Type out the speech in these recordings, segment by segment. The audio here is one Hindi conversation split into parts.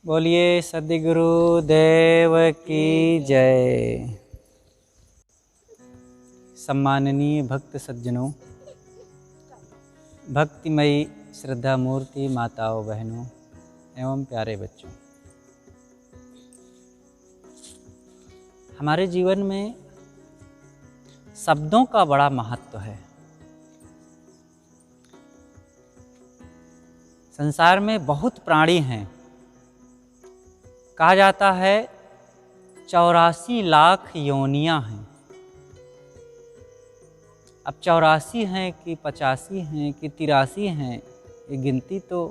बोलिए सद्गुरु देव की जय। सम्माननीय भक्त सज्जनों, भक्तिमयी श्रद्धा मूर्ति माताओं, बहनों एवं प्यारे बच्चों, हमारे जीवन में शब्दों का बड़ा महत्व है। संसार में बहुत प्राणी हैं। कहा जाता है 84 लाख योनियां हैं। अब 84 हैं कि 85 हैं कि 83 हैं, ये गिनती तो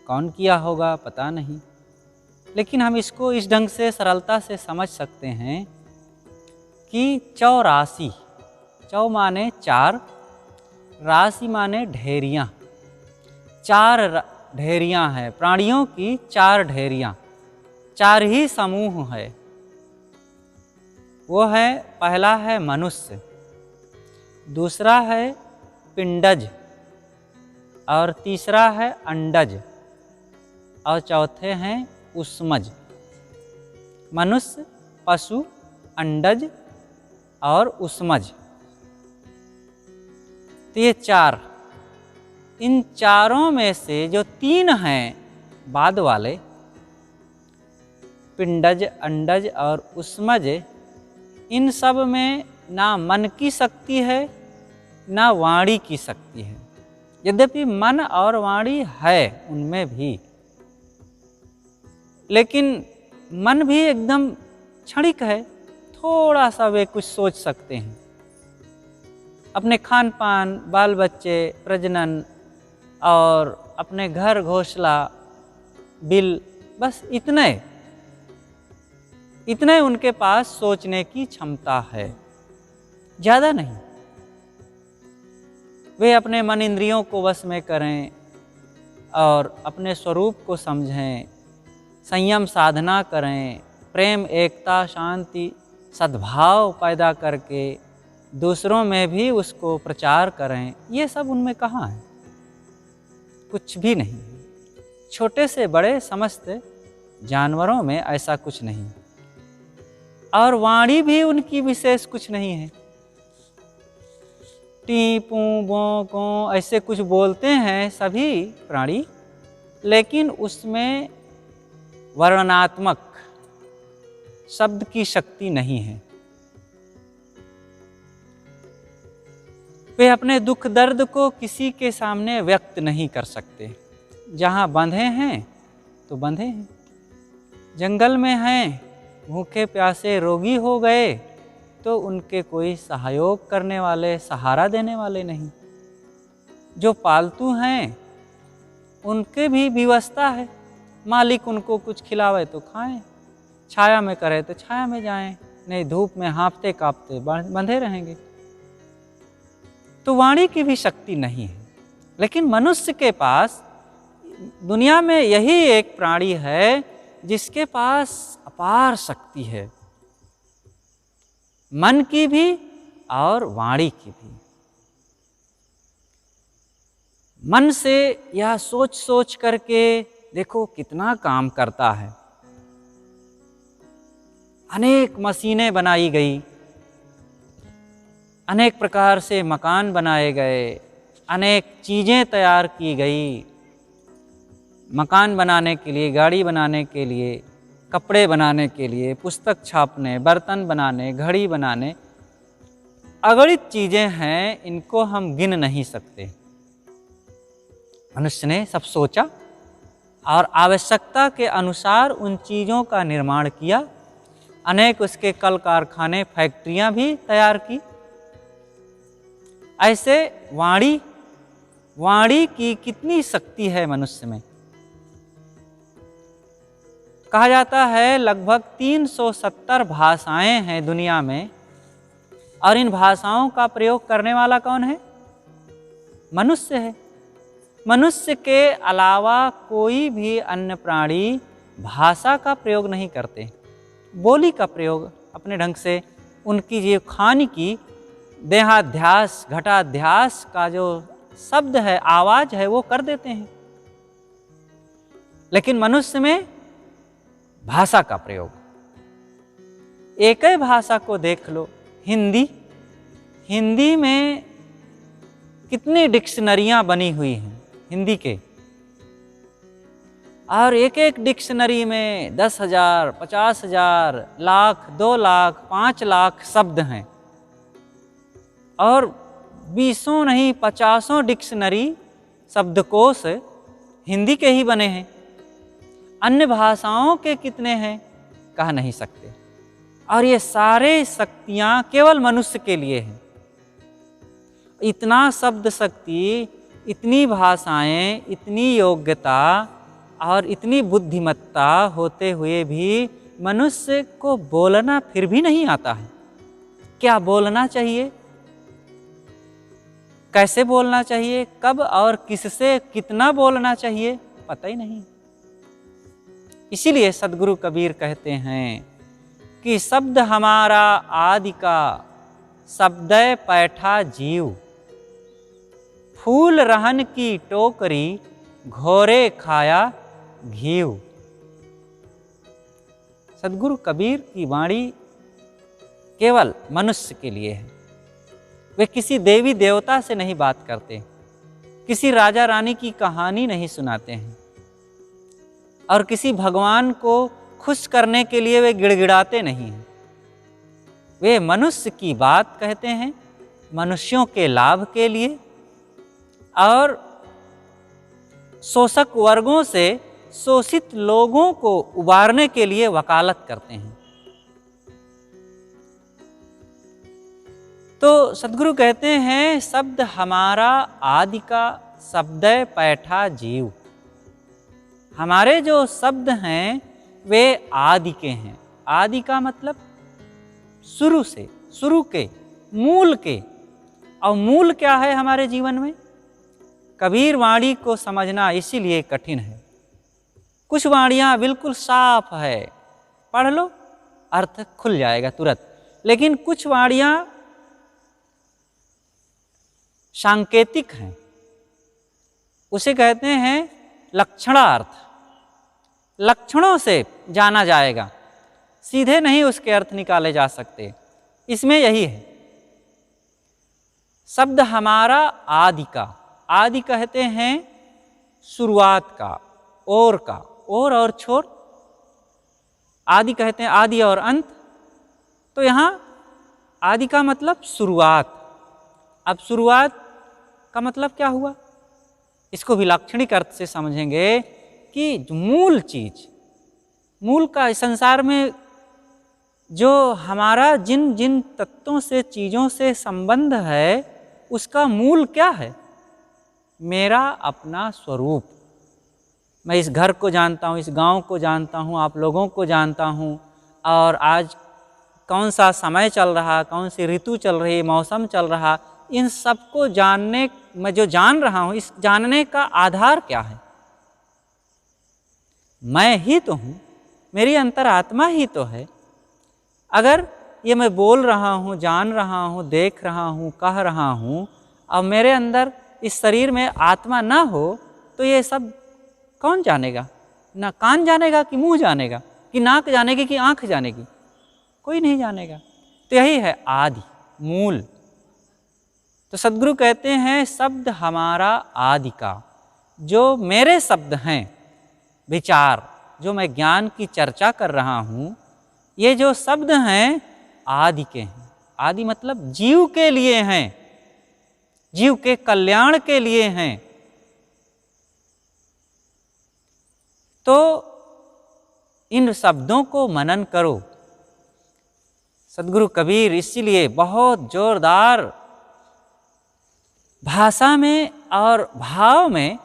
कौन किया होगा पता नहीं, लेकिन हम इसको इस ढंग से सरलता से समझ सकते हैं कि 84, चौ माने 4, राशि माने ढेरियाँ, 4 ढेरियाँ हैं। प्राणियों की 4 ढेरियाँ, 4 ही समूह है। वो है, पहला है मनुष्य, दूसरा है पिंडज, और तीसरा है अंडज, और चौथे हैं उष्मज। मनुष्य, पशु, अंडज और उष्मज, तो ये 4। इन चारों में से जो 3 हैं बाद वाले, पिंडज, अंडज और उष्मज, इन सब में ना मन की शक्ति है ना वाणी की शक्ति है। यद्यपि मन और वाणी है उनमें भी, लेकिन मन भी एकदम क्षणिक है। थोड़ा सा वे कुछ सोच सकते हैं, अपने खान पान, बाल बच्चे, प्रजनन और अपने घर घोंसला, बिल, बस इतने उनके पास सोचने की क्षमता है, ज़्यादा नहीं। वे अपने मन इंद्रियों को वश में करें और अपने स्वरूप को समझें, संयम साधना करें, प्रेम, एकता, शांति, सद्भाव पैदा करके दूसरों में भी उसको प्रचार करें। ये सब उनमें कहाँ है? कुछ भी नहीं। छोटे से बड़े समस्त जानवरों में ऐसा कुछ नहीं, और वाणी भी उनकी विशेष कुछ नहीं है। टी पू बो को ऐसे कुछ बोलते हैं सभी प्राणी, लेकिन उसमें वर्णनात्मक शब्द की शक्ति नहीं है। वे अपने दुख दर्द को किसी के सामने व्यक्त नहीं कर सकते। जहाँ बंधे हैं तो बंधे हैं, जंगल में हैं, भूखे प्यासे रोगी हो गए तो उनके कोई सहयोग करने वाले, सहारा देने वाले नहीं। जो पालतू हैं उनके भी व्यवस्था है, मालिक उनको कुछ खिलावे तो खाएं, छाया में करे तो छाया में जाएं, नहीं धूप में हाँफते कांपते बंधे रहेंगे। तो वाणी की भी शक्ति नहीं है। लेकिन मनुष्य के पास दुनिया में यही एक प्राणी है जिसके पास अपार शक्ति है, मन की भी और वाणी की भी। मन से यह सोच सोच करके देखो कितना काम करता है। अनेक मशीनें बनाई गई, अनेक प्रकार से मकान बनाए गए, अनेक चीज़ें तैयार की गई। मकान बनाने के लिए, गाड़ी बनाने के लिए, कपड़े बनाने के लिए, पुस्तक छापने, बर्तन बनाने, घड़ी बनाने, अगणित चीज़ें हैं, इनको हम गिन नहीं सकते। मनुष्य ने सब सोचा और आवश्यकता के अनुसार उन चीज़ों का निर्माण किया। अनेक उसके कल कारखाने, फैक्ट्रियां भी तैयार की। ऐसे वाणी की कितनी शक्ति है मनुष्य में। कहा जाता है लगभग 370 भाषाएं हैं दुनिया में, और इन भाषाओं का प्रयोग करने वाला कौन है? मनुष्य है। मनुष्य के अलावा कोई भी अन्य प्राणी भाषा का प्रयोग नहीं करते। बोली का प्रयोग अपने ढंग से उनकी जो खान की देहाध्यास, घटाध्यास का जो शब्द है, आवाज़ है, वो कर देते हैं। लेकिन मनुष्य में भाषा का प्रयोग। एक ही भाषा को देख लो, हिंदी। हिंदी में कितनी डिक्शनरियां बनी हुई हैं हिंदी के, और एक एक डिक्शनरी में 10,000, 50,000, लाख, 2 लाख, 5 लाख शब्द हैं, और 20 नहीं 50 डिक्शनरी शब्दकोश हिंदी के ही बने हैं। अन्य भाषाओं के कितने हैं कह नहीं सकते। और ये सारे शक्तियाँ केवल मनुष्य के लिए हैं। इतना शब्द शक्ति, इतनी भाषाएं, इतनी योग्यता और इतनी बुद्धिमत्ता होते हुए भी मनुष्य को बोलना फिर भी नहीं आता है। क्या बोलना चाहिए, कैसे बोलना चाहिए, कब और किससे कितना बोलना चाहिए, पता ही नहीं। इसीलिए सद्गुरु कबीर कहते हैं कि शब्द हमारा आदि का, शब्दै पैठा जीव, फूल रहन की टोकरी, घोरे खाया घीव। सद्गुरु कबीर की वाणी केवल मनुष्य के लिए है। वे किसी देवी देवता से नहीं बात करते, किसी राजा रानी की कहानी नहीं सुनाते हैं, और किसी भगवान को खुश करने के लिए वे गिड़गिड़ाते नहीं हैं। वे मनुष्य की बात कहते हैं, मनुष्यों के लाभ के लिए, और शोषक वर्गों से शोषित लोगों को उबारने के लिए वकालत करते हैं। तो सद्गुरु कहते हैं शब्द हमारा आदि का, शब्दै पैठा जीव। हमारे जो शब्द हैं वे आदि के हैं। आदि का मतलब शुरू से, शुरू के, मूल के। और मूल क्या है हमारे जीवन में? कबीर वाणी को समझना इसीलिए कठिन है। कुछ वाणियाँ बिल्कुल साफ है, पढ़ लो अर्थ खुल जाएगा तुरंत, लेकिन कुछ वाणियाँ सांकेतिक हैं, उसे कहते हैं लक्षणार्थ। लक्षणों से जाना जाएगा, सीधे नहीं उसके अर्थ निकाले जा सकते। इसमें यही है। शब्द हमारा आदि का, आदि कहते हैं शुरुआत का, ओर का, ओर और छोर। आदि कहते हैं आदि और अंत। तो यहाँ आदि का मतलब शुरुआत। अब शुरुआत का मतलब क्या हुआ? इसको भी लाक्षणिक अर्थ से समझेंगे कि मूल चीज, मूल का इस संसार में जो हमारा जिन जिन तत्वों से, चीज़ों से संबंध है, उसका मूल क्या है? मेरा अपना स्वरूप। मैं इस घर को जानता हूँ, इस गांव को जानता हूँ, आप लोगों को जानता हूँ, और आज कौन सा समय चल रहा, कौन सी ऋतु चल रही, मौसम चल रहा, इन सबको जानने, मैं जो जान रहा हूँ, इस जानने का आधार क्या है? मैं ही तो हूँ, मेरी अंतरात्मा ही तो है। अगर ये मैं बोल रहा हूँ, जान रहा हूँ, देख रहा हूँ, कह रहा हूँ, और मेरे अंदर इस शरीर में आत्मा ना हो, तो ये सब कौन जानेगा? ना कान जानेगा कि मुंह जानेगा, कि नाक जानेगी कि आँख जानेगी? कोई नहीं जानेगा। तो यही है आदि, मूल। तो सद्गुरु कहते हैं शब्द हमारा आदि का। जो मेरे शब्द हैं, विचार, जो मैं ज्ञान की चर्चा कर रहा हूँ, ये जो शब्द हैं आदि के हैं। आदि मतलब जीव के लिए हैं, जीव के कल्याण के लिए हैं। तो इन शब्दों को मनन करो। सद्गुरु कबीर इसीलिए बहुत जोरदार भाषा में और भाव में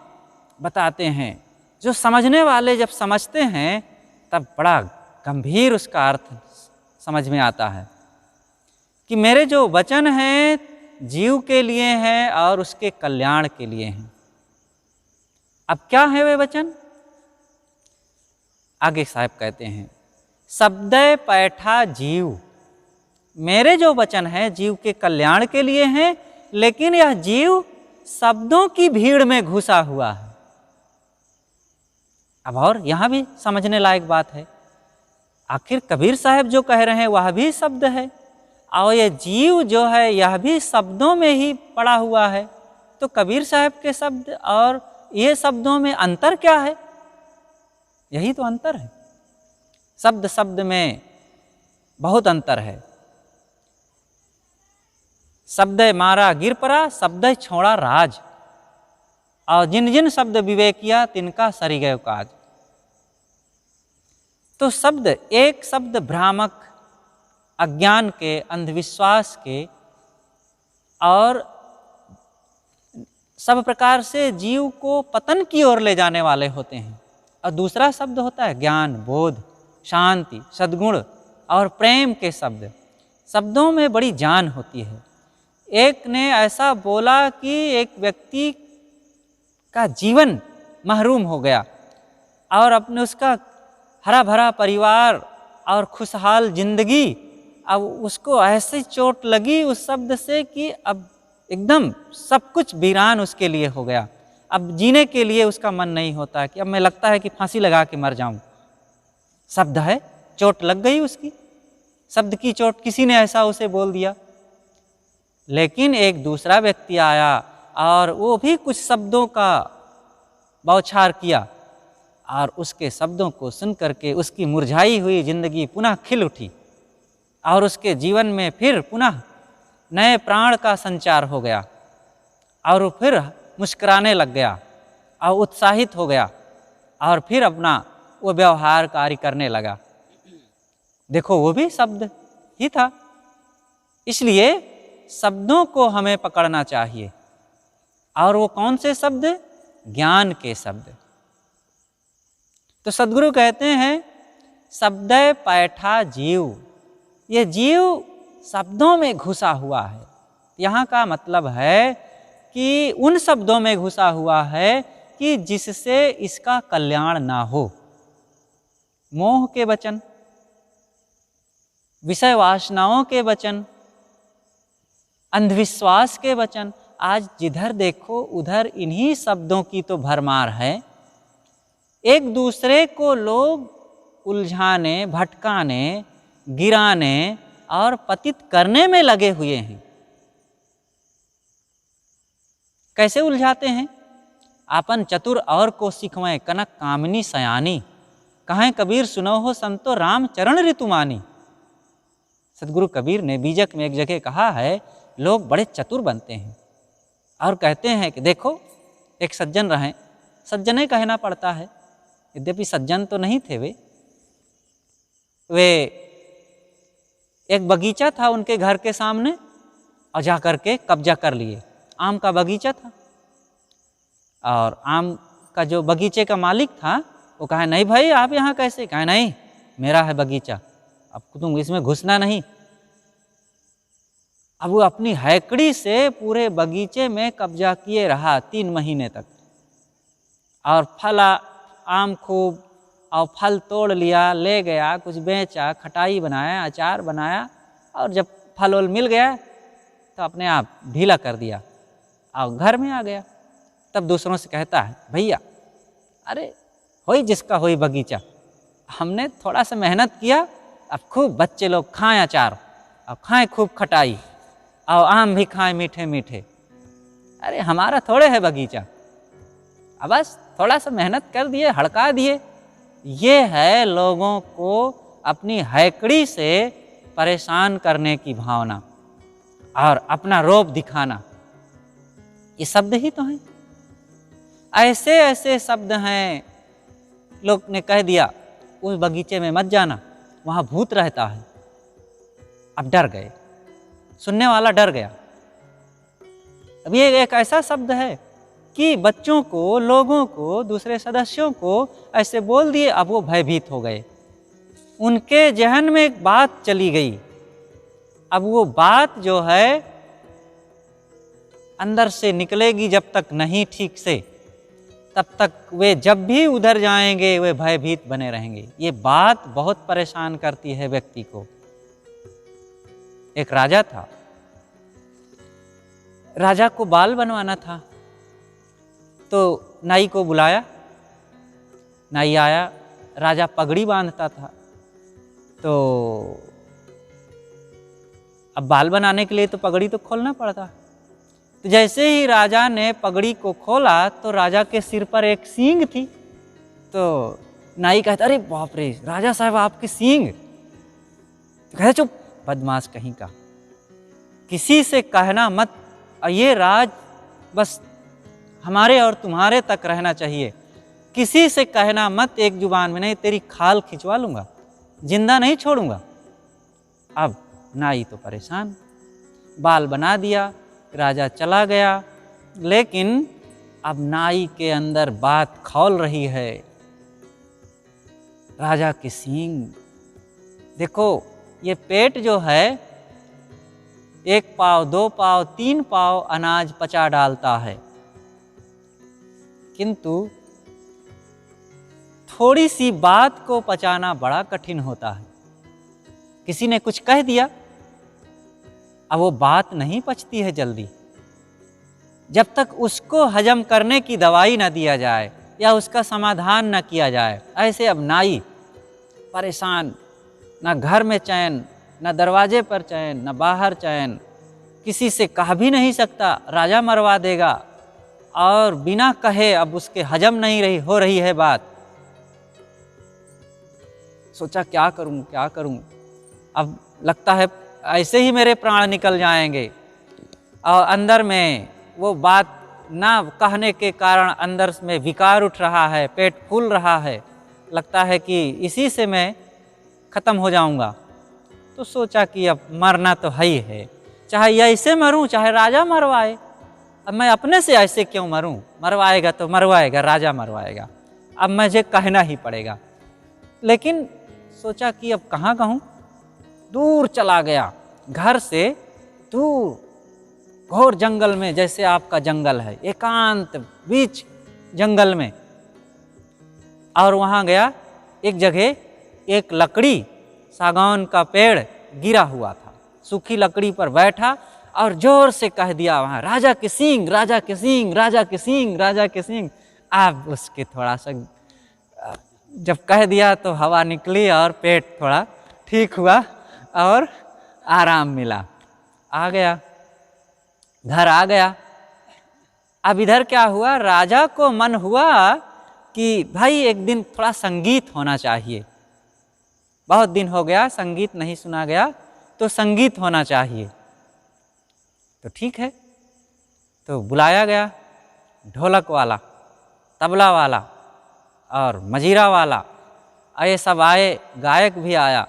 बताते हैं। जो समझने वाले जब समझते हैं तब बड़ा गंभीर उसका अर्थ समझ में आता है कि मेरे जो वचन हैं जीव के लिए हैं और उसके कल्याण के लिए हैं। अब क्या है वे वचन? आगे साहब कहते हैं शब्दै पैठा जीव। मेरे जो वचन हैं जीव के कल्याण के लिए हैं, लेकिन यह जीव शब्दों की भीड़ में घुसा हुआ है। अब और यहाँ भी समझने लायक बात है। आखिर कबीर साहब जो कह रहे हैं वह भी शब्द है, और ये जीव जो है यह भी शब्दों में ही पड़ा हुआ है। तो कबीर साहब के शब्द और ये शब्दों में अंतर क्या है? यही तो अंतर है। शब्द शब्द में बहुत अंतर है। शब्द मारा गिर परा, शब्द छोड़ा राज, और जिन जिन शब्द विवेकिया तिनका सरी गयो काज। तो शब्द, एक शब्द भ्रामक, अज्ञान के, अंधविश्वास के और सब प्रकार से जीव को पतन की ओर ले जाने वाले होते हैं। और दूसरा शब्द होता है ज्ञान, बोध, शांति, सद्गुण और प्रेम के शब्द। शब्दों में बड़ी जान होती है। एक ने ऐसा बोला कि एक व्यक्ति का जीवन महरूम हो गया और अपने उसका हरा भरा परिवार और खुशहाल जिंदगी, अब उसको ऐसी चोट लगी उस शब्द से कि अब एकदम सब कुछ वीरान उसके लिए हो गया। अब जीने के लिए उसका मन नहीं होता कि अब मैं लगता है कि फांसी लगा के मर जाऊं। शब्द है, चोट लग गई उसकी, शब्द की चोट, किसी ने ऐसा उसे बोल दिया। लेकिन एक दूसरा व्यक्ति आया और वो भी कुछ शब्दों का बौछार किया, और उसके शब्दों को सुन करके उसकी मुरझाई हुई जिंदगी पुनः खिल उठी और उसके जीवन में फिर पुनः नए प्राण का संचार हो गया, और वो फिर मुस्कुराने लग गया और उत्साहित हो गया, और फिर अपना वो व्यवहार कार्य करने लगा। देखो, वो भी शब्द ही था। इसलिए शब्दों को हमें पकड़ना चाहिए। और वो कौन से शब्द? ज्ञान के शब्द। तो सद्गुरु कहते हैं शब्द पैठा जीव। ये जीव शब्दों में घुसा हुआ है। यहाँ का मतलब है कि उन शब्दों में घुसा हुआ है कि जिससे इसका कल्याण ना हो। मोह के वचन, विषय वासनाओं के वचन, अंधविश्वास के वचन, आज जिधर देखो उधर इन्हीं शब्दों की तो भरमार है। एक दूसरे को लोग उलझाने, भटकाने, गिराने और पतित करने में लगे हुए हैं। कैसे उलझाते हैं? आपन चतुर और को सिखवें कनक कामिनी सयानी, कहें कबीर सुनो हो संतो राम चरण ऋतुमानी। सदगुरु कबीर ने बीजक में एक जगह कहा है, लोग बड़े चतुर बनते हैं और कहते हैं कि देखो एक सज्जन रहे, सज्जन ही कहना पड़ता है, यद्यपि सज्जन तो नहीं थे वे एक बगीचा था उनके घर के सामने और जा कर के कब्जा कर लिए। आम का बगीचा था और आम का जो बगीचे का मालिक था वो कहा, नहीं भाई आप यहाँ कैसे? कहा, नहीं मेरा है बगीचा, अब तुम इसमें घुसना नहीं। अब वो अपनी हैकड़ी से पूरे बगीचे में कब्जा किए रहा 3 महीने तक, और फला आम खूब और फल तोड़ लिया, ले गया, कुछ बेचा, खटाई बनाया, अचार बनाया, और जब फल वल मिल गया तो अपने आप ढीला कर दिया और घर में आ गया। तब दूसरों से कहता है, भैया अरे होई जिसका होई बगीचा, हमने थोड़ा सा मेहनत किया, अब खूब बच्चे लोग खाएं अचार और खाएं खूब खटाई और आम भी खाएं मीठे मीठे, अरे हमारा थोड़े है बगीचा, अब बस थोड़ा सा मेहनत कर दिए, हड़का दिए। ये है लोगों को अपनी हैकड़ी से परेशान करने की भावना और अपना रोब दिखाना, ये शब्द ही तो हैं। ऐसे ऐसे शब्द हैं, लोग ने कह दिया उस बगीचे में मत जाना, वहाँ भूत रहता है। अब डर गए, सुनने वाला डर गया। अब ये एक ऐसा शब्द है कि बच्चों को, लोगों को, दूसरे सदस्यों को ऐसे बोल दिए, अब वो भयभीत हो गए। उनके जहन में एक बात चली गई, अब वो बात जो है अंदर से निकलेगी जब तक नहीं ठीक से, तब तक वे जब भी उधर जाएंगे वे भयभीत बने रहेंगे। ये बात बहुत परेशान करती है व्यक्ति को। एक राजा था, राजा को बाल बनवाना था, तो नाई को बुलाया, नाई आया, राजा पगड़ी बांधता था, तो अब बाल बनाने के लिए तो पगड़ी तो खोलना पड़ता। तो जैसे ही राजा ने पगड़ी को खोला तो राजा के सिर पर एक सींग थी। तो नाई कहता, अरे बाप रे राजा साहब आपकी सींग। तो कहता, चुप बदमाश कहीं का, किसी से कहना मत, और ये राज बस हमारे और तुम्हारे तक रहना चाहिए, किसी से कहना मत, एक जुबान में नहीं, तेरी खाल खिंचवा लूंगा, जिंदा नहीं छोड़ूंगा। अब नाई तो परेशान, बाल बना दिया, राजा चला गया। लेकिन अब नाई के अंदर बात खौल रही है, राजा की सींग। देखो ये पेट जो है 1 पाव 2 पाव 3 पाव अनाज पचा डालता है, किंतु थोड़ी सी बात को पचाना बड़ा कठिन होता है। किसी ने कुछ कह दिया, अब वो बात नहीं पचती है जल्दी, जब तक उसको हजम करने की दवाई न दिया जाए या उसका समाधान न किया जाए। ऐसे अब नाई परेशान, न घर में चैन, न दरवाजे पर चैन, न बाहर चैन, किसी से कह भी नहीं सकता, राजा मरवा देगा, और बिना कहे अब उसके हजम नहीं हो रही है बात। सोचा क्या करूं क्या करूं, अब लगता है ऐसे ही मेरे प्राण निकल जाएंगे। और अंदर में वो बात ना कहने के कारण अंदर में विकार उठ रहा है, पेट फूल रहा है, लगता है कि इसी से मैं ख़त्म हो जाऊंगा। तो सोचा कि अब मरना तो है ही है, चाहे ऐसे मरूं चाहे राजा मरवाए, अब मैं अपने से ऐसे क्यों मरूं, मरवाएगा तो मरवाएगा, राजा मरवाएगा, अब मुझे कहना ही पड़ेगा। लेकिन सोचा कि अब कहाँ कहूँ, दूर चला गया, घर से दूर घोर जंगल में, जैसे आपका जंगल है, एकांत बीच जंगल में। और वहाँ गया, एक जगह एक लकड़ी, सागौन का पेड़ गिरा हुआ था, सूखी लकड़ी पर बैठा और जोर से कह दिया वहाँ, राजा के सींग, राजा के सींग, राजा के सींग, राजा के सींग। अब उसके थोड़ा सा जब कह दिया तो हवा निकली और पेट थोड़ा ठीक हुआ और आराम मिला, आ गया, घर आ गया। अब इधर क्या हुआ, राजा को मन हुआ कि भाई एक दिन थोड़ा संगीत होना चाहिए, बहुत दिन हो गया संगीत नहीं सुना गया, तो संगीत होना चाहिए। तो ठीक है, तो बुलाया गया ढोलक वाला, तबला वाला और मजीरा वाला, ये सब आए, गायक भी आया।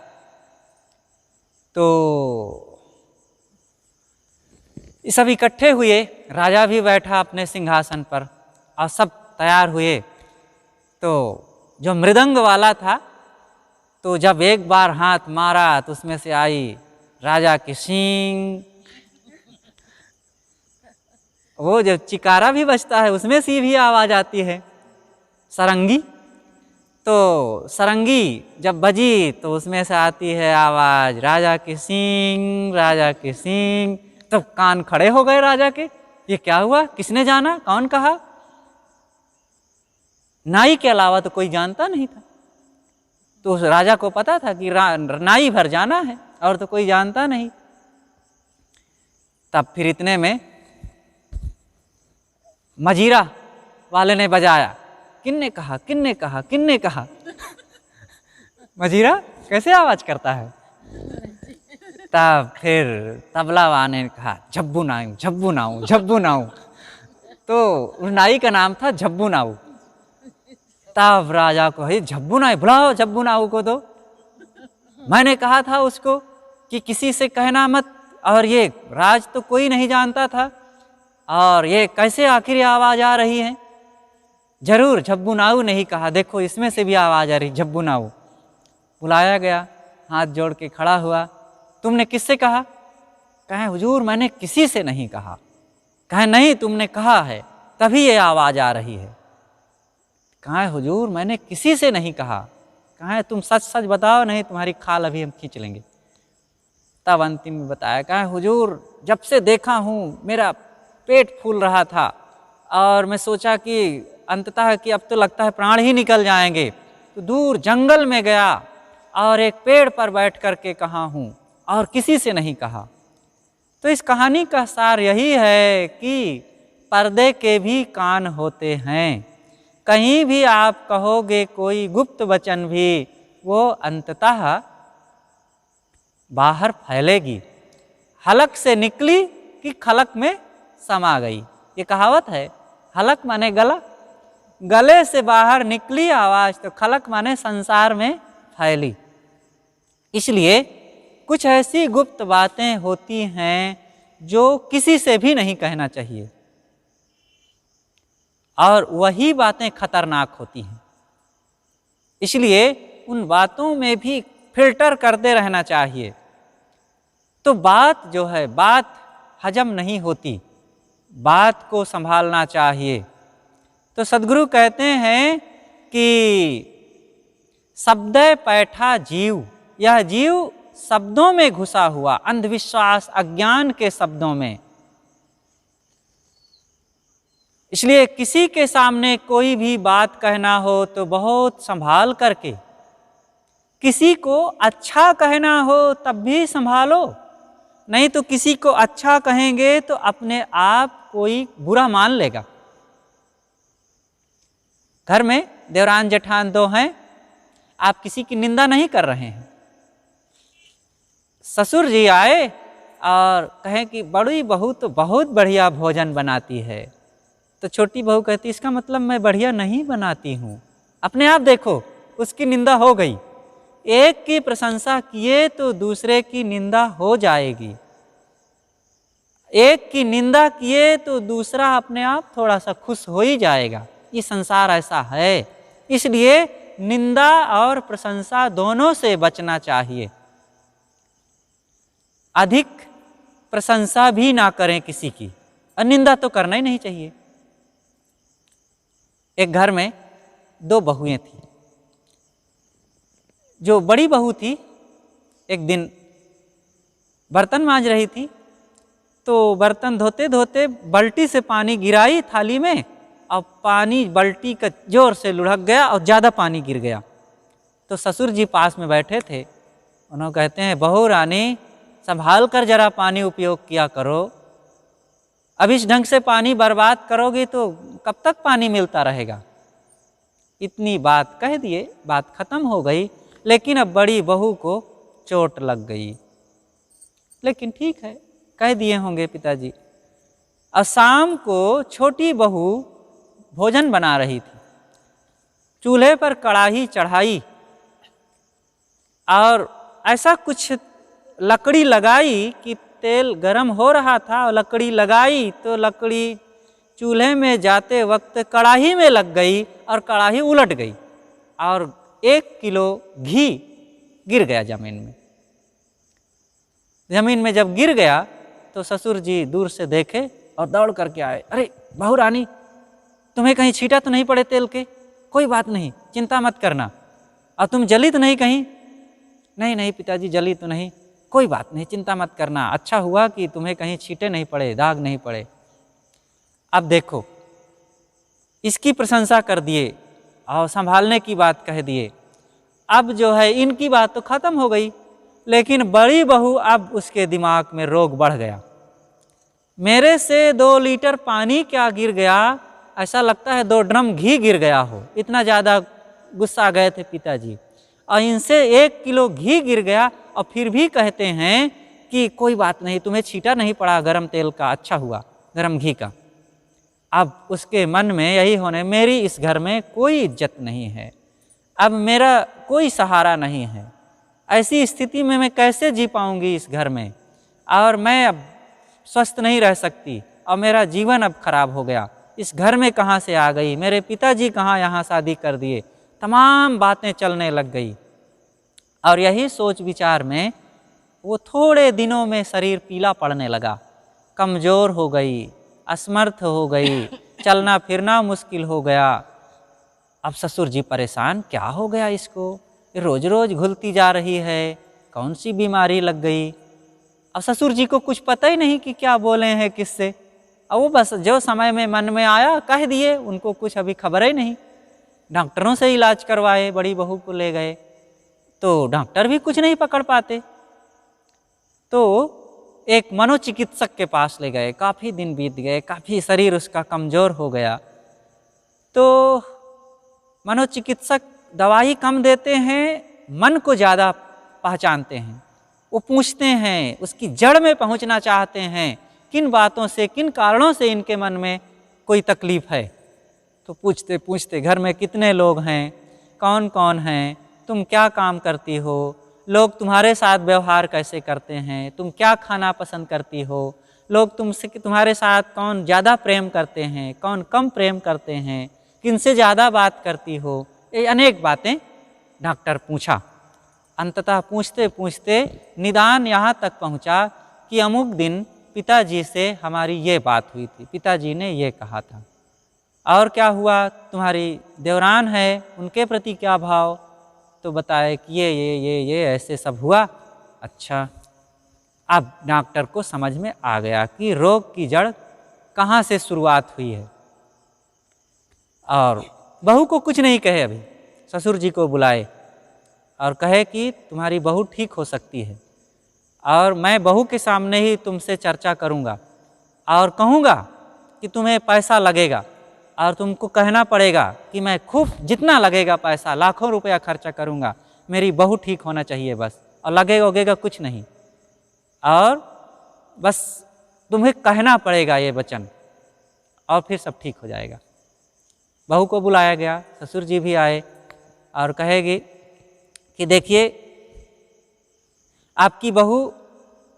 तो ये सब इकट्ठे हुए, राजा भी बैठा अपने सिंहासन पर और सब तैयार हुए। तो जो मृदंग वाला था, तो जब एक बार हाथ मारा तो उसमें से आई राजा की सींग। वो जब चिकारा भी बजता है उसमें से भी आवाज आती है, सरंगी। तो सरंगी जब बजी तो उसमें से आती है आवाज, राजा की सींग, राजा की सींग। तब कान खड़े हो गए राजा के, ये क्या हुआ, किसने जाना, कौन कहा। नाई के अलावा तो कोई जानता नहीं था। तो उस राजा को पता था कि नाई भर जाना है और तो कोई जानता नहीं। तब फिर इतने में मजीरा वाले ने बजाया, किन्ने कहा, किन्ने कहा, किन्ने कहा। मजीरा कैसे आवाज करता है। तब फिर तबला वाले ने कहा, झब्बू नाऊ, झब्बू नाऊ, झब्बू नाऊ। तो उस नाई का नाम था झब्बू नाऊ। तब राजा को, हे झब्बू नाऊ, बुलाओ झब्बू नाऊ को। तो मैंने कहा था उसको कि किसी से कहना मत, और ये राज तो कोई नहीं जानता था, और ये कैसे आखिर आवाज आ रही है। जरूर झब्बू नाऊ नहीं कहा, देखो इसमें से भी आवाज आ रही, झब्बू नाऊ। बुलाया गया, हाथ जोड़ के खड़ा हुआ, तुमने किससे कहा। कहे हुजूर मैंने किसी से नहीं कहा। कहे नहीं तुमने कहा है, तभी ये आवाज आ रही है। कहे हुजूर मैंने किसी से नहीं कहा। कहे तुम सच सच बताओ, नहीं तुम्हारी खाल अभी हम खींच लेंगे। तब अंतिम में बताया, कहे हुजूर जब से देखा हूँ मेरा पेट फूल रहा था, और मैं सोचा कि अंततः कि अब तो लगता है प्राण ही निकल जाएंगे, तो दूर जंगल में गया और एक पेड़ पर बैठ कर के कहा हूँ और किसी से नहीं कहा। तो इस कहानी का सार यही है कि पर्दे के भी कान होते हैं। कहीं भी आप कहोगे कोई गुप्त वचन भी, वो अंततः बाहर फैलेगी। हलक से निकली कि खलक में समा गई, ये कहावत है। हलक माने गला, गले से बाहर निकली आवाज़ तो खलक माने संसार में फैली। इसलिए कुछ ऐसी गुप्त बातें होती हैं जो किसी से भी नहीं कहना चाहिए, और वही बातें खतरनाक होती हैं। इसलिए उन बातों में भी फिल्टर करते रहना चाहिए। तो बात जो है, बात हजम नहीं होती, बात को संभालना चाहिए। तो सद्गुरु कहते हैं कि शब्द पैठा जीव, यह जीव शब्दों में घुसा हुआ, अंधविश्वास अज्ञान के शब्दों में। इसलिए किसी के सामने कोई भी बात कहना हो तो बहुत संभाल करके, किसी को अच्छा कहना हो तब भी संभालो, नहीं तो किसी को अच्छा कहेंगे तो अपने आप कोई बुरा मान लेगा। घर में देवरान जेठान दो हैं, आप किसी की निंदा नहीं कर रहे हैं। ससुर जी आए और कहें कि बड़ी बहू तो बहुत बढ़िया भोजन बनाती है, तो छोटी बहू कहती इसका मतलब मैं बढ़िया नहीं बनाती हूँ। अपने आप देखो, उसकी निंदा हो गई। एक की प्रशंसा किए तो दूसरे की निंदा हो जाएगी, एक की निंदा किए तो दूसरा अपने आप थोड़ा सा खुश हो ही जाएगा। ये संसार ऐसा है। इसलिए निंदा और प्रशंसा दोनों से बचना चाहिए। अधिक प्रशंसा भी ना करें किसी की, और निंदा तो करना ही नहीं चाहिए। एक घर में दो बहुएं थी। जो बड़ी बहू थी एक दिन बर्तन मांज रही थी, तो बर्तन धोते धोते बाल्टी से पानी गिराई थाली में, और पानी बाल्टी का जोर से लुढ़क गया और ज़्यादा पानी गिर गया। तो ससुर जी पास में बैठे थे, उन्होंने कहते हैं बहू रानी संभाल कर जरा पानी उपयोग किया करो, अब इस ढंग से पानी बर्बाद करोगे तो कब तक पानी मिलता रहेगा। इतनी बात कह दिए, बात खत्म हो गई। लेकिन अब बड़ी बहू को चोट लग गई। लेकिन ठीक है, कह दिए होंगे पिताजी। और शाम को छोटी बहू भोजन बना रही थी, चूल्हे पर कढ़ाई चढ़ाई और ऐसा कुछ लकड़ी लगाई कि तेल गरम हो रहा था, और लकड़ी लगाई तो लकड़ी चूल्हे में जाते वक्त कढ़ाई में लग गई और कढ़ाई उलट गई और 1 किलो घी गिर गया जमीन में। जमीन में जब गिर गया तो ससुर जी दूर से देखे और दौड़ करके आए। अरे बहू रानी, तुम्हें कहीं छींटा तो नहीं पड़े तेल के? कोई बात नहीं, चिंता मत करना। और तुम जली तो नहीं कहीं? नहीं नहीं पिताजी, जली तो नहीं। कोई बात नहीं, चिंता मत करना। अच्छा हुआ कि तुम्हें कहीं छींटे नहीं पड़े, दाग नहीं पड़े। अब देखो, इसकी प्रशंसा कर दिए और संभालने की बात कह दिए। अब जो है इनकी बात तो खत्म हो गई, लेकिन बड़ी बहू अब उसके दिमाग में रोग बढ़ गया। मेरे से 2 लीटर पानी क्या गिर गया, ऐसा लगता है 2 ड्रम घी गिर गया हो, इतना ज़्यादा गुस्सा गए थे पिताजी। और इनसे 1 किलो घी गिर गया और फिर भी कहते हैं कि कोई बात नहीं, तुम्हें छींटा नहीं पड़ा गरम तेल का, अच्छा हुआ गरम घी का। अब उसके मन में यही होने, मेरी इस घर में कोई इज्जत नहीं है, अब मेरा कोई सहारा नहीं है, ऐसी स्थिति में मैं कैसे जी पाऊंगी इस घर में, और मैं अब स्वस्थ नहीं रह सकती, और मेरा जीवन अब खराब हो गया। इस घर में कहाँ से आ गई, मेरे पिताजी कहाँ यहाँ शादी कर दिए, तमाम बातें चलने लग गई। और यही सोच विचार में वो थोड़े दिनों में शरीर पीला पड़ने लगा, कमज़ोर हो गई, असमर्थ हो गई, चलना फिरना मुश्किल हो गया। अब ससुर जी परेशान, क्या हो गया इसको, रोज रोज घुलती जा रही है, कौन सी बीमारी लग गई। अब ससुर जी को कुछ पता ही नहीं कि क्या बोले हैं किससे, अब वो बस जो समय में मन में आया कह दिए, उनको कुछ अभी खबर ही नहीं। डॉक्टरों से इलाज करवाए, बड़ी बहू को ले गए, तो डॉक्टर भी कुछ नहीं पकड़ पाते। तो एक मनोचिकित्सक के पास ले गए, काफ़ी दिन बीत गए, काफ़ी शरीर उसका कमज़ोर हो गया। तो मनोचिकित्सक दवाई कम देते हैं, मन को ज़्यादा पहचानते हैं। वो पूछते हैं, उसकी जड़ में पहुंचना चाहते हैं, किन बातों से, किन कारणों से इनके मन में कोई तकलीफ़ है। तो पूछते पूछते घर में कितने लोग हैं, कौन कौन हैं, तुम क्या काम करती हो, लोग तुम्हारे साथ व्यवहार कैसे करते हैं, तुम क्या खाना पसंद करती हो, लोग तुमसे तुम्हारे साथ कौन ज़्यादा प्रेम करते हैं, कौन कम प्रेम करते हैं, किनसे ज़्यादा बात करती हो, ये अनेक बातें डॉक्टर पूछा। अंततः पूछते पूछते निदान यहाँ तक पहुँचा कि अमुक दिन पिताजी से हमारी ये बात हुई थी, पिताजी ने ये कहा था। और क्या हुआ, तुम्हारी देवरान है, उनके प्रति क्या भाव, तो बताए कि ये ऐसे सब हुआ। अच्छा, अब डॉक्टर को समझ में आ गया कि रोग की जड़ कहाँ से शुरुआत हुई है। और बहू को कुछ नहीं कहे, अभी ससुर जी को बुलाए और कहे कि तुम्हारी बहू ठीक हो सकती है, और मैं बहू के सामने ही तुमसे चर्चा करूँगा और कहूँगा कि तुम्हें पैसा लगेगा, और तुमको कहना पड़ेगा कि मैं खूब जितना लगेगा पैसा, लाखों रुपया खर्चा करूँगा, मेरी बहू ठीक होना चाहिए बस, और लगेगा उगेगा कुछ नहीं, और बस तुम्हें कहना पड़ेगा ये वचन, और फिर सब ठीक हो जाएगा। बहू को बुलाया गया, ससुर जी भी आए और कहेगी कि देखिए आपकी बहू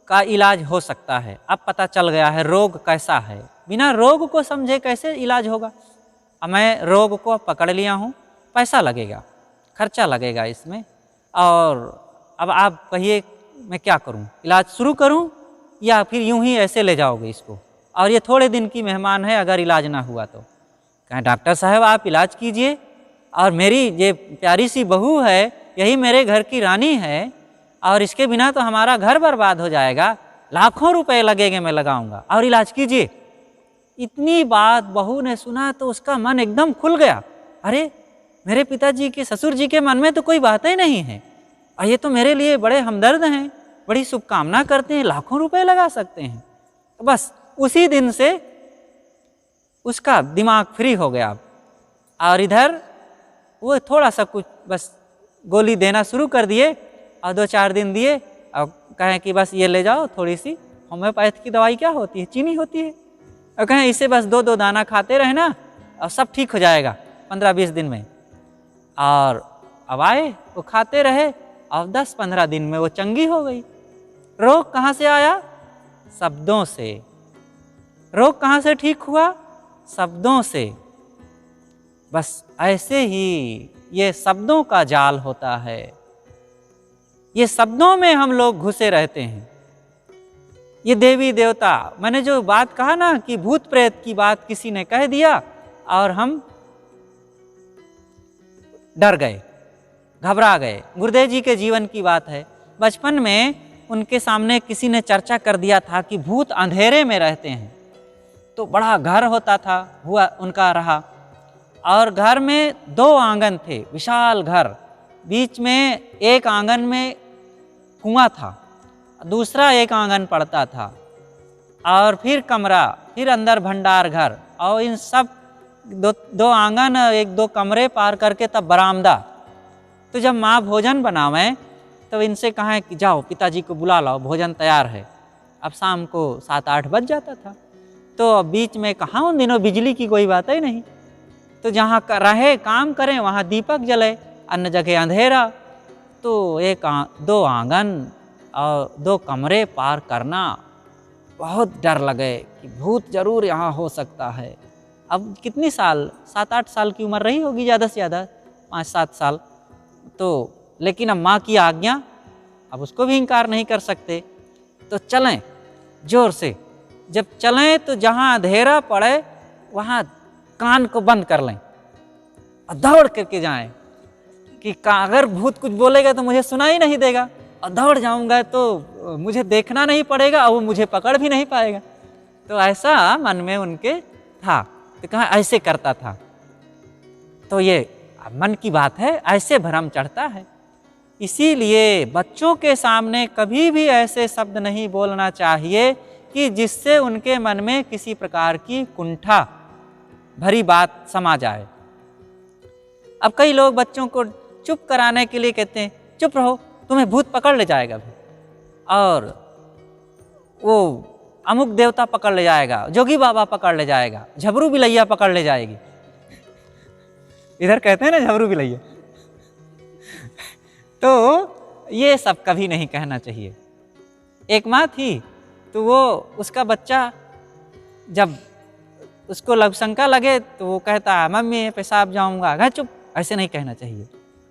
का इलाज हो सकता है, अब पता चल गया है रोग कैसा है, बिना रोग को समझे कैसे इलाज होगा। अब मैं रोग को पकड़ लिया हूँ, पैसा लगेगा, खर्चा लगेगा इसमें, और अब आप कहिए मैं क्या करूँ, इलाज शुरू करूँ या फिर यूं ही ऐसे ले जाओगे इसको, और ये थोड़े दिन की मेहमान है, अगर इलाज ना हुआ तो। कहें डॉक्टर साहब आप इलाज कीजिए, और मेरी ये प्यारी सी बहू है, यही मेरे घर की रानी है, और इसके बिना तो हमारा घर बर्बाद हो जाएगा, लाखों रुपए लगेंगे, मैं लगाऊंगा, और इलाज कीजिए। इतनी बात बहू ने सुना तो उसका मन एकदम खुल गया। अरे मेरे पिताजी के, ससुर जी के मन में तो कोई बात ही नहीं है, और ये तो मेरे लिए बड़े हमदर्द हैं, बड़ी शुभकामना करते हैं, लाखों रुपए लगा सकते हैं। तो बस उसी दिन से उसका दिमाग फ्री हो गया। और इधर वो थोड़ा सा कुछ बस गोली देना शुरू कर दिए, और 2-4 दिन दिए, और कहें कि बस ये ले जाओ, थोड़ी सी होम्योपैथ की दवाई क्या होती है, चीनी होती है, और कहें इसे बस 2-2 दाना खाते रहना और सब ठीक हो जाएगा 15-20 दिन में। और अब आए वो खाते रहे, और 10-15 दिन में वो चंगी हो गई। रोग कहाँ से आया? शब्दों से। रोग कहाँ से ठीक हुआ? शब्दों से। बस ऐसे ही ये शब्दों का जाल होता है, ये शब्दों में हम लोग घुसे रहते हैं। ये देवी देवता, मैंने जो बात कहा ना कि भूत प्रेत की बात किसी ने कह दिया और हम डर गए, घबरा गए। गुरुदेव जी के जीवन की बात है। बचपन में उनके सामने किसी ने चर्चा कर दिया था कि भूत अंधेरे में रहते हैं, तो बड़ा घर होता था, हुआ उनका रहा, और घर में 2 आंगन थे, विशाल घर, बीच में एक आंगन में कुआं था, दूसरा एक आंगन पड़ता था, और फिर कमरा, फिर अंदर भंडार घर, और इन सब 2 आंगन, 1-2 कमरे पार करके तब बरामदा। तो जब माँ भोजन बनावें तो इनसे कहें कि जाओ पिताजी को बुला लाओ, भोजन तैयार है। अब शाम को 7-8 बज जाता था, तो अब बीच में कहाँ उन दिनों बिजली की कोई बात ही नहीं, तो जहाँ रहे काम करें वहाँ दीपक जले, अन्य जगह अंधेरा। तो 1-2 आंगन और 2 कमरे पार करना, बहुत डर लगे कि भूत जरूर यहाँ हो सकता है। अब कितनी साल, 7-8 साल की उम्र रही होगी ज़्यादा से ज़्यादा, 5-7 साल। तो लेकिन अब माँ की आज्ञा, अब उसको भी इनकार नहीं कर सकते, तो चलें जोर से। जब चलें तो जहाँ अंधेरा पड़े वहाँ कान को बंद कर लें और दौड़ करके जाएं कि अगर भूत कुछ बोलेगा तो मुझे सुनाई नहीं देगा, और दौड़ जाऊंगा तो मुझे देखना नहीं पड़ेगा और वो मुझे पकड़ भी नहीं पाएगा। तो ऐसा मन में उनके था, तो कहा ऐसे करता था। तो ये मन की बात है, ऐसे भ्रम चढ़ता है। इसीलिए बच्चों के सामने कभी भी ऐसे शब्द नहीं बोलना चाहिए कि जिससे उनके मन में किसी प्रकार की कुंठा भरी बात समा जाए। अब कई लोग बच्चों को चुप कराने के लिए कहते हैं, चुप रहो, तुम्हें भूत पकड़ ले जाएगा भी, और वो अमुक देवता पकड़ ले जाएगा, जोगी बाबा पकड़ ले जाएगा, झबरू बिलैया पकड़ ले जाएगी। इधर कहते हैं ना झबरू बिलैया। तो ये सब कभी नहीं कहना चाहिए। एक माँ थी, तो वो उसका बच्चा जब उसको लघुशंका लगे तो वो कहता है, मम्मी पेशाब जाऊंगा। कहा चुप, ऐसे नहीं कहना चाहिए।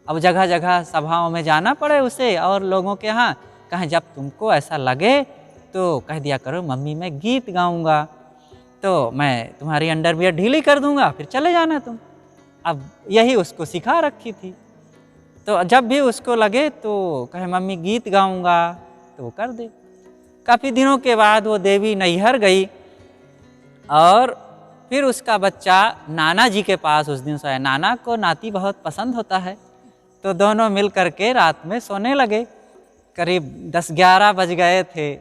अब जगह जगह सभाओं में जाना पड़े उसे और लोगों के यहाँ, कहें जब तुमको ऐसा लगे तो कह दिया करो, मम्मी मैं गीत गाऊंगा, तो मैं तुम्हारी अंडरवियर ढीली कर दूंगा, फिर चले जाना तुम। अब यही उसको सिखा रखी थी। तो जब भी उसको लगे तो कहे मम्मी गीत गाऊंगा, तो वो कर दे। काफ़ी दिनों के बाद वो देवी नैहर गई और फिर उसका बच्चा नाना जी के पास उस दिन सोया। नाना को नाती बहुत पसंद होता है, तो दोनों मिल करके रात में सोने लगे। करीब 10-11 बज गए थे।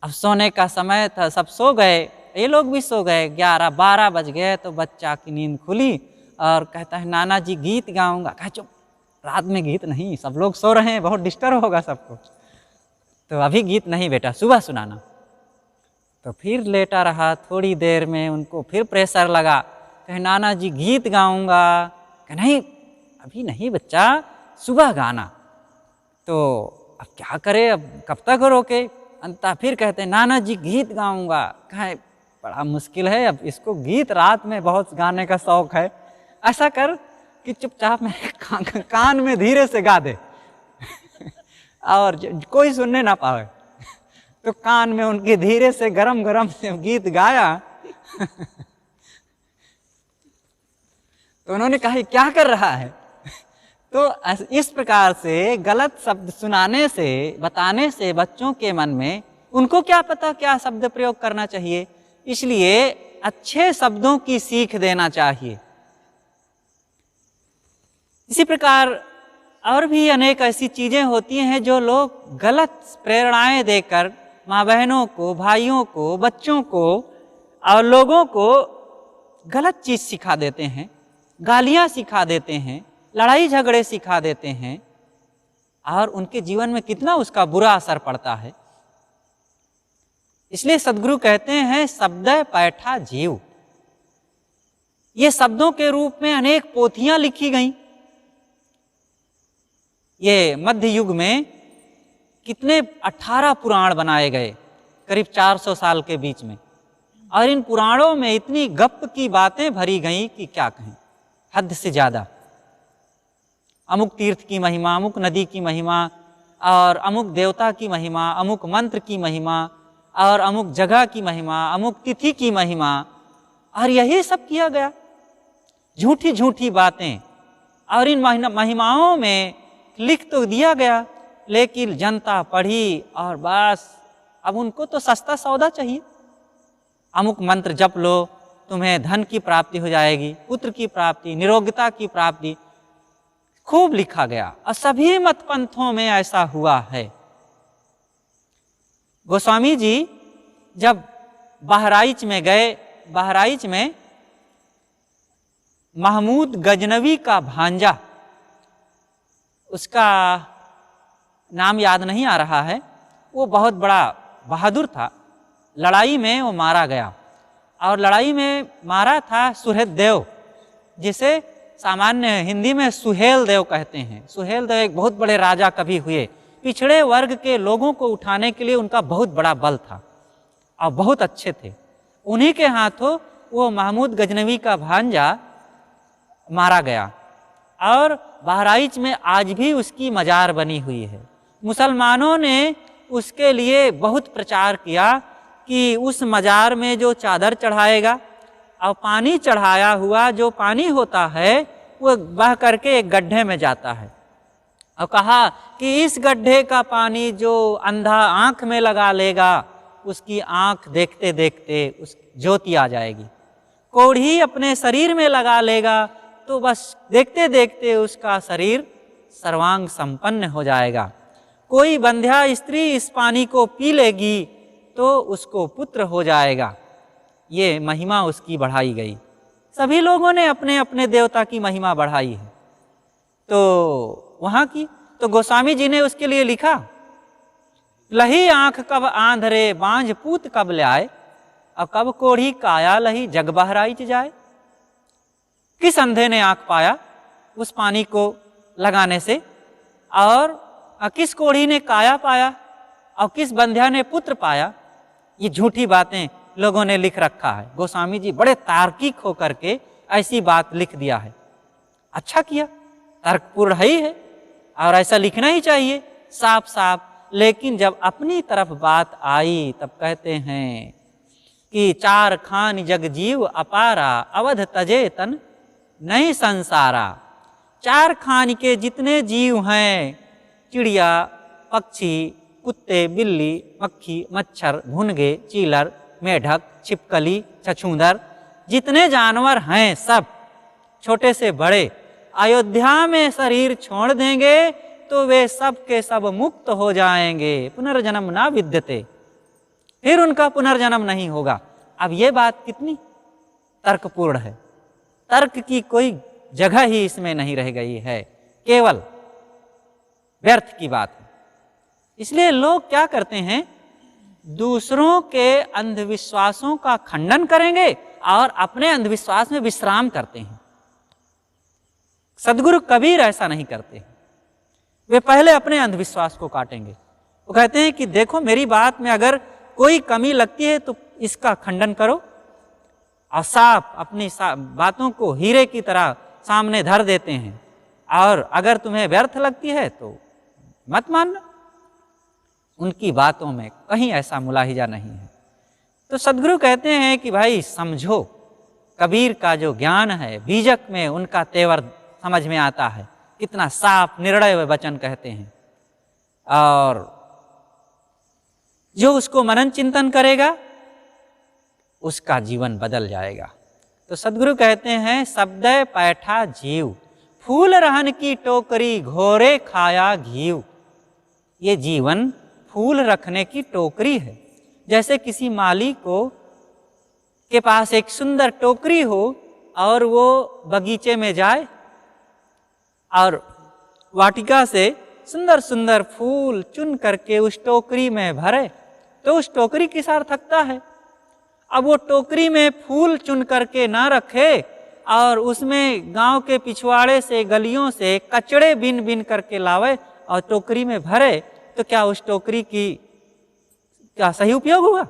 अब सोने का समय था, सब सो गए, ये लोग भी सो गए। 11-12 बज गए तो बच्चा की नींद खुली और कहता है नाना जी गीत गाऊंगा। कहा चुप, रात में गीत नहीं, सब लोग सो रहे हैं, बहुत डिस्टर्ब होगा सबको, तो अभी गीत नहीं बेटा, सुबह सुनाना। तो फिर लेटा रहा। थोड़ी देर में उनको फिर प्रेशर लगा, कहे नाना जी गीत गाऊंगा। कहे नहीं, अभी नहीं बच्चा, सुबह गाना। तो अब क्या करे, अब कब तक रोके। अंता फिर कहते हैं नाना जी गीत गाऊंगा। कहे बड़ा मुश्किल है, अब इसको गीत रात में बहुत गाने का शौक है, ऐसा कर कि चुपचाप मेरे कान में धीरे से गा दे और कोई सुनने ना पावे। तो कान में उनके धीरे से गरम गरम से गीत गाया। तो उन्होंने कहा क्या कर रहा है। तो इस प्रकार से गलत शब्द सुनाने से, बताने से बच्चों के मन में, उनको क्या पता क्या शब्द प्रयोग करना चाहिए, इसलिए अच्छे शब्दों की सीख देना चाहिए। इसी प्रकार और भी अनेक ऐसी चीजें होती हैं जो लोग गलत प्रेरणाएं देकर माँ बहनों को, भाइयों को, बच्चों को और लोगों को गलत चीज सिखा देते हैं, गालियां सिखा देते हैं, लड़ाई झगड़े सिखा देते हैं, और उनके जीवन में कितना उसका बुरा असर पड़ता है। इसलिए सद्गुरु कहते हैं शब्द पैठा जीव। ये शब्दों के रूप में अनेक पोथियां लिखी गईं। ये मध्य युग में कितने 18 पुराण बनाए गए, करीब 400 साल के बीच में, और इन पुराणों में इतनी गप की बातें भरी गईं कि क्या कहें, हद से ज्यादा। अमुक तीर्थ की महिमा, अमुक नदी की महिमा, और अमुक देवता की महिमा, अमुक मंत्र की महिमा, और अमुक जगह की महिमा, अमुक तिथि की महिमा, और यही सब किया गया, झूठी झूठी बातें। और इन महिमाओं में लिख तो दिया गया, लेकिन जनता पढ़ी और बस अब उनको तो सस्ता सौदा चाहिए। अमुक मंत्र जप लो, तुम्हें धन की प्राप्ति हो जाएगी, पुत्र की प्राप्ति, निरोगता की प्राप्ति, खूब लिखा गया। और सभी मत पंथों में ऐसा हुआ है। गोस्वामी जी जब बहराइच में गए, बहराइच में महमूद गजनवी का भांजा, उसका नाम याद नहीं आ रहा है, वो बहुत बड़ा बहादुर था। लड़ाई में वो मारा गया, और लड़ाई में मारा था सुहेल देव, जिसे सामान्य हिंदी में सुहेल देव कहते हैं। सुहेल देव एक बहुत बड़े राजा कभी हुए। पिछड़े वर्ग के लोगों को उठाने के लिए उनका बहुत बड़ा बल था और बहुत अच्छे थे। उन्हीं के हाथों वो महमूद गजनवी का भांजा मारा गया, और बहराइच में आज भी उसकी मजार बनी हुई है। मुसलमानों ने उसके लिए बहुत प्रचार किया कि उस मजार में जो चादर चढ़ाएगा और पानी चढ़ाया हुआ जो पानी होता है वो बह करके एक गड्ढे में जाता है, और कहा कि इस गड्ढे का पानी जो अंधा आंख में लगा लेगा उसकी आंख देखते देखते उस ज्योति आ जाएगी। कोढ़ी अपने शरीर में लगा लेगा तो बस देखते देखते उसका शरीर सर्वांग संपन्न हो जाएगा। कोई बंध्या स्त्री इस पानी को पी लेगी तो उसको पुत्र हो जाएगा। ये महिमा उसकी बढ़ाई गई। सभी लोगों ने अपने अपने देवता की महिमा बढ़ाई है। तो वहाँ की तो गोस्वामी जी ने उसके लिए लिखा, लही आंख कब आंधरे बांझ पूत कब ल्याए, और कब कोढ़ी काया लही जग बहराई जाए। किस अंधे ने आंख पाया उस पानी को लगाने से, और किस कोढ़ी ने काया पाया, और किस बंध्या ने पुत्र पाया। ये झूठी बातें लोगों ने लिख रखा है। गोस्वामी जी बड़े तार्किक होकर के ऐसी बात लिख दिया है। अच्छा किया, तर्कपूर्ण ही है और ऐसा लिखना ही चाहिए साफ साफ। लेकिन जब अपनी तरफ बात आई तब कहते हैं कि चार खान जग जीव अपारा, अवध तजे तन नहीं संसारा। चार खान के जितने जीव हैं, चिड़िया, पक्षी, कुत्ते, बिल्ली, मक्खी, मच्छर, भुनगे, चीलर, मेढक, छिपकली, छछूंदर, जितने जानवर हैं सब छोटे से बड़े अयोध्या में शरीर छोड़ देंगे तो वे सब के सब मुक्त हो जाएंगे। पुनर्जन्म ना विद्यते, फिर उनका पुनर्जन्म नहीं होगा। अब ये बात कितनी तर्कपूर्ण है। तर्क की कोई जगह ही इसमें नहीं रह गई है, केवल व्यर्थ की बात है। इसलिए लोग क्या करते हैं, दूसरों के अंधविश्वासों का खंडन करेंगे और अपने अंधविश्वास में विश्राम करते हैं। सद्गुरु कबीर ऐसा नहीं करते। वे पहले अपने अंधविश्वास को काटेंगे। वो कहते हैं कि देखो मेरी बात में अगर कोई कमी लगती है तो इसका खंडन करो, और साफ अपनी बातों को हीरे की तरह सामने धर देते हैं। और अगर तुम्हें व्यर्थ लगती है तो मत मानना। उनकी बातों में कहीं ऐसा मुलाहिजा नहीं है। तो सद्गुरु कहते हैं कि भाई समझो, कबीर का जो ज्ञान है बीजक में उनका तेवर समझ में आता है। कितना साफ निर्णय वचन कहते हैं, और जो उसको मनन चिंतन करेगा उसका जीवन बदल जाएगा। तो सद्गुरु कहते हैं, शब्दय पैठा जीव, फूल रहन की टोकरी, घोरे खाया घीव। ये जीवन फूल रखने की टोकरी है। जैसे किसी माली को के पास एक सुंदर टोकरी हो और वो बगीचे में जाए और वाटिका से सुंदर सुंदर फूल चुन करके उस टोकरी में भरे, तो उस टोकरी की सार्थकता है। अब वो टोकरी में फूल चुन करके ना रखे और उसमें गांव के पिछवाड़े से, गलियों से कचड़े बिन बिन करके लावे और टोकरी में भरे, तो क्या उस टोकरी की क्या सही उपयोग होगा?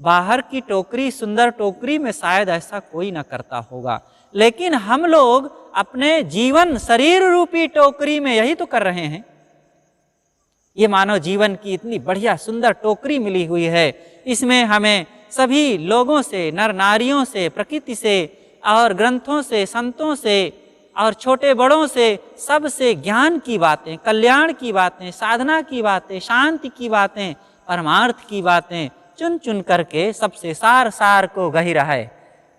बाहर की टोकरी, सुंदर टोकरी में शायद ऐसा कोई ना करता होगा, लेकिन हम लोग अपने जीवन शरीर रूपी टोकरी में यही तो कर रहे हैं। ये मानव जीवन की इतनी बढ़िया सुंदर टोकरी मिली हुई है, इसमें हमें सभी लोगों से, नर नारियों से, प्रकृति से और ग्रंथों से, संतों से और छोटे बड़ों से, सबसे ज्ञान की बातें, कल्याण की बातें, साधना की बातें, शांति की बातें, परमार्थ की बातें चुन चुन करके सबसे सार सार को गहिरा है।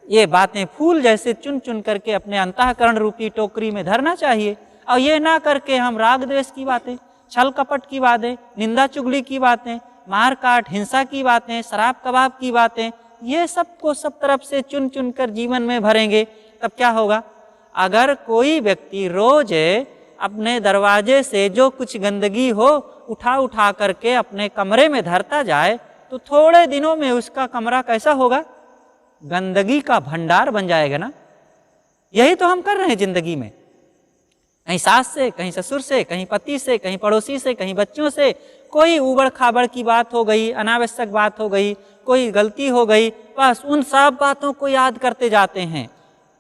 ये बातें फूल जैसे चुन चुन करके अपने अंतःकरण रूपी टोकरी में धरना चाहिए, और ये ना करके हम राग द्वेष की बातें, छल कपट की बातें, निंदा चुगली की बातें, मार काट हिंसा की बातें, शराब कबाब की बातें, ये सबको सब तरफ से चुन चुन कर जीवन में भरेंगे, तब क्या होगा? अगर कोई व्यक्ति रोज अपने दरवाजे से जो कुछ गंदगी हो उठा उठा करके अपने कमरे में धरता जाए, तो थोड़े दिनों में उसका कमरा कैसा होगा? गंदगी का भंडार बन जाएगा ना। यही तो हम कर रहे हैं जिंदगी में। कहीं सास से, कहीं ससुर से, कहीं पति से, कहीं पड़ोसी से, कहीं बच्चों से कोई उबड़ खाबड़ की बात हो गई, अनावश्यक बात हो गई, कोई गलती हो गई, बस उन सब बातों को याद करते जाते हैं,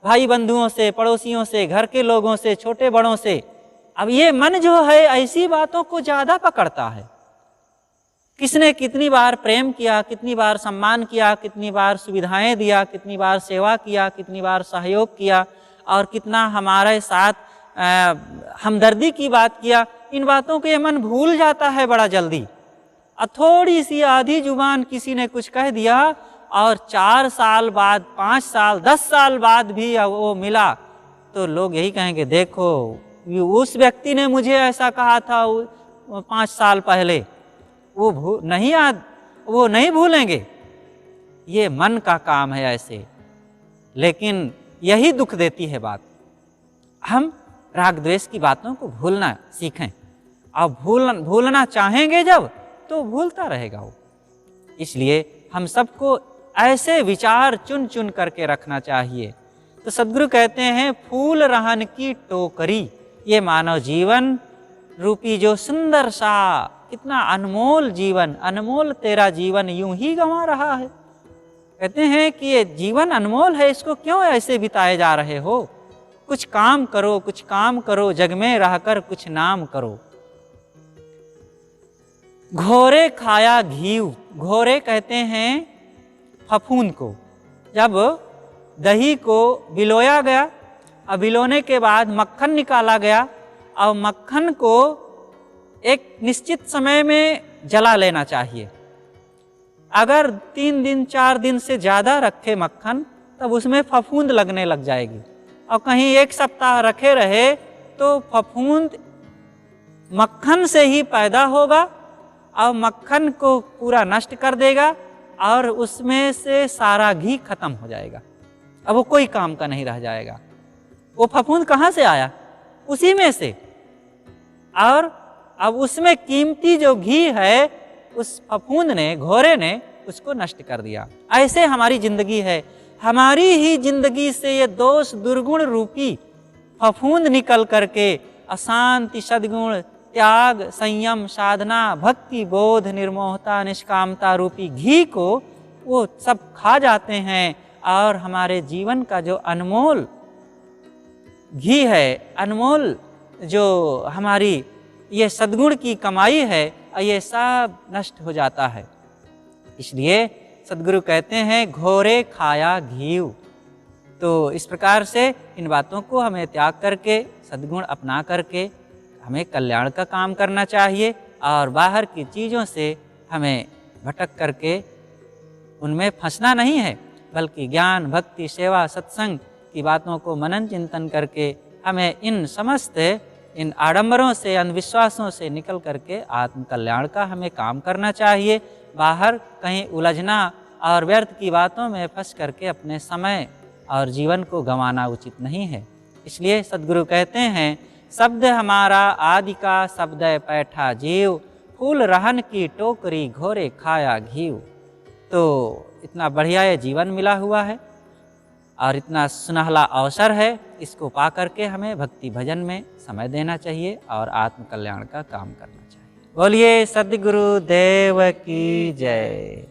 भाई बंधुओं से, पड़ोसियों से, घर के लोगों से, छोटे बड़ों से। अब ये मन जो है ऐसी बातों को ज्यादा पकड़ता है। किसने कितनी बार प्रेम किया, कितनी बार सम्मान किया, कितनी बार सुविधाएं दिया, कितनी बार सेवा किया, कितनी बार सहयोग किया, और कितना हमारे साथ हमदर्दी की बात किया, इन बातों को ये मन भूल जाता है बड़ा जल्दी। और थोड़ी सी आधी जुबान किसी ने कुछ कह दिया और 4 साल बाद, 5 साल, 10 साल बाद भी वो मिला तो लोग यही कहेंगे, देखो उस व्यक्ति ने मुझे ऐसा कहा था 5 साल पहले, वो नहीं भूलेंगे। ये मन का काम है ऐसे। लेकिन यही दुख देती है बात, हम राग द्वेष की बातों को भूलना सीखें। और भूलना चाहेंगे जब, तो भूलता रहेगा वो। इसलिए हम सबको ऐसे विचार चुन चुन करके रखना चाहिए। तो सद्गुरु कहते हैं, फूल रहन की टोकरी, ये मानव जीवन रूपी जो सुंदर सा, कितना अनमोल जीवन, अनमोल तेरा जीवन यूं ही गंवा रहा है। कहते हैं कि ये जीवन अनमोल है, इसको क्यों ऐसे बिताए जा रहे हो? कुछ काम करो, कुछ काम करो, जग में रहकर कुछ नाम करो। घोरे खाया घीव, घोरे कहते हैं फफूंद को। जब दही को बिलोया गया और बिलोने के बाद मक्खन निकाला गया और मक्खन को एक निश्चित समय में जला लेना चाहिए। अगर 3 दिन 4 दिन से ज़्यादा रखे मक्खन, तब उसमें फफूंद लगने लग जाएगी। और कहीं 1 सप्ताह रखे रहे तो फफूंद मक्खन से ही पैदा होगा और मक्खन को पूरा नष्ट कर देगा और उसमें से सारा घी खत्म हो जाएगा। अब वो कोई काम का नहीं रह जाएगा। वो फफूंद कहाँ से आया? उसी में से। और अब उसमें कीमती जो घी है, उस फफूंद ने, घोरे ने उसको नष्ट कर दिया। ऐसे हमारी जिंदगी है। हमारी ही जिंदगी से ये दोष दुर्गुण रूपी फफूंद निकल करके अशांति, सद्गुण, त्याग, संयम, साधना, भक्ति, बोध, निर्मोहता, निष्कामता रूपी घी को वो सब खा जाते हैं। और हमारे जीवन का जो अनमोल घी है, अनमोल जो हमारी ये सद्गुण की कमाई है, ये सब नष्ट हो जाता है। इसलिए सद्गुरु कहते हैं, घोरे खाया घीव। तो इस प्रकार से इन बातों को हमें त्याग करके, सद्गुण अपना करके हमें कल्याण का काम करना चाहिए। और बाहर की चीज़ों से हमें भटक करके उनमें फंसना नहीं है, बल्कि ज्ञान, भक्ति, सेवा, सत्संग की बातों को मनन चिंतन करके हमें इन समस्त इन आडंबरों से, अंधविश्वासों से निकल करके आत्म कल्याण का हमें काम करना चाहिए। बाहर कहीं उलझना और व्यर्थ की बातों में फंस करके अपने समय और जीवन को गंवाना उचित नहीं है। इसलिए सद्गुरु कहते हैं, शब्द हमारा आदि का शब्द पैठा जीव, फूल रहन की टोकरी घोरे खाया घीव। तो इतना बढ़िया ये जीवन मिला हुआ है और इतना सुनहला अवसर है, इसको पा करके हमें भक्ति भजन में समय देना चाहिए और आत्म कल्याण का काम करना चाहिए। बोलिए सद्गुरु देव की जय।